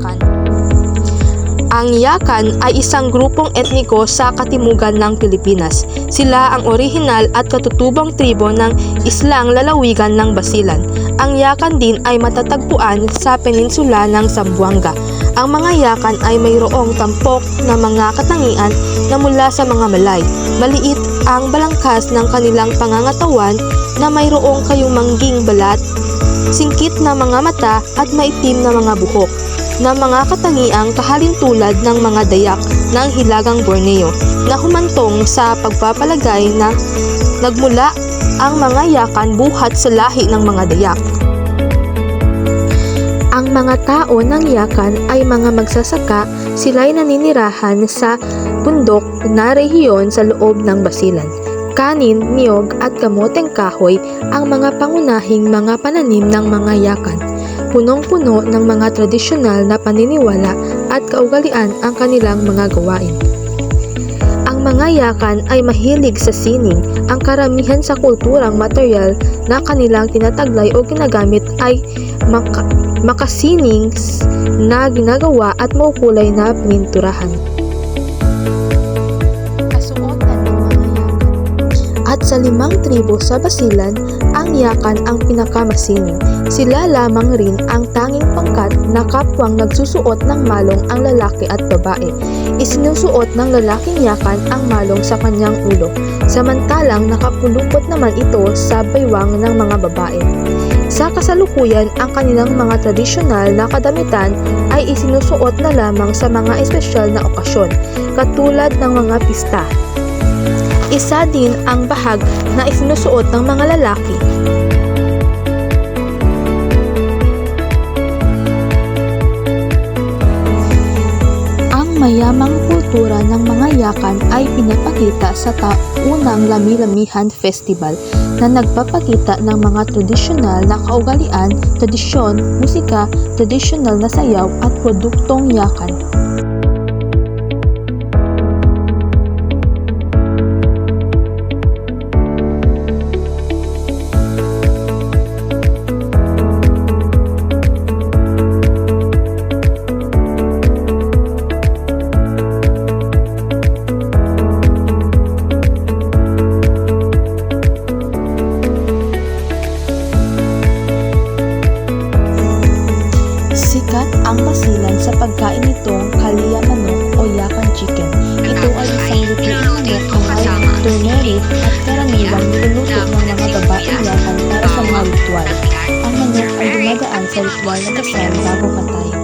Yakan. Ang Yakan ay isang grupong etniko sa katimugan ng Pilipinas. Sila ang orihinal at katutubong tribo ng islang lalawigan ng Basilan. Ang Yakan din ay matatagpuan sa peninsula ng Zamboanga. Ang mga Yakan ay mayroong tampok na mga katangian na mula sa mga Malay. Maliit ang balangkas ng kanilang pangangatawan na mayroong kayumangging balat, singkit na mga mata at maitim na mga buhok na mga katangiang kahalintulad ng mga Dayak ng Hilagang Borneo na humantong sa pagpapalagay na nagmula ang mga Yakan buhat sa lahi ng mga Dayak. Ang mga tao ng Yakan ay mga magsasaka, sila'y naninirahan sa bundok na rehiyon sa loob ng Basilan. Kanin, niyog at kamoteng kahoy ang mga pangunahing mga pananim ng mga Yakan. Punong-puno ng mga tradisyonal na paniniwala at kaugalian ang kanilang mga gawain. Ang mga Yakan ay mahilig sa sining. Ang karamihan sa kulturang material na kanilang tinataglay o ginagamit ay makasining na ginagawa at maukulay na pininturahan. Kasuotan ng mga Yakan. At sa 5 tribo sa Basilan, ang Yakan ang pinakamasining. Sila lamang rin ang tanging pangkat na kapwang nagsusuot ng malong ang lalaki at babae. Isinusuot ng lalaking Yakan ang malong sa kanyang ulo, samantalang nakapulupot naman ito sa baywang ng mga babae. Sa kasalukuyan, ang kanilang mga tradisyonal na kadamitan ay isinusuot na lamang sa mga espesyal na okasyon, katulad ng mga pista. Isa din ang bahag na isinusuot ng mga lalaki. Ang mayamang kultura ng mga Yakan ay pinapakita sa taunang Lami-Lamihan Festival na nagpapakita ng mga tradisyonal na kaugalian, tradisyon, musika, tradisyonal na sayaw at produktong Yakan. Sikat ang Basilan sa pagkain nitong kalia manok o Yakan chicken. Ito ay isang lutuing manok na may turmeric at karaniwang niluluto ng mga babaeng Yakan para sa mga ritual. Ang manok ay dumadaan sa ritual na kasal bago patay.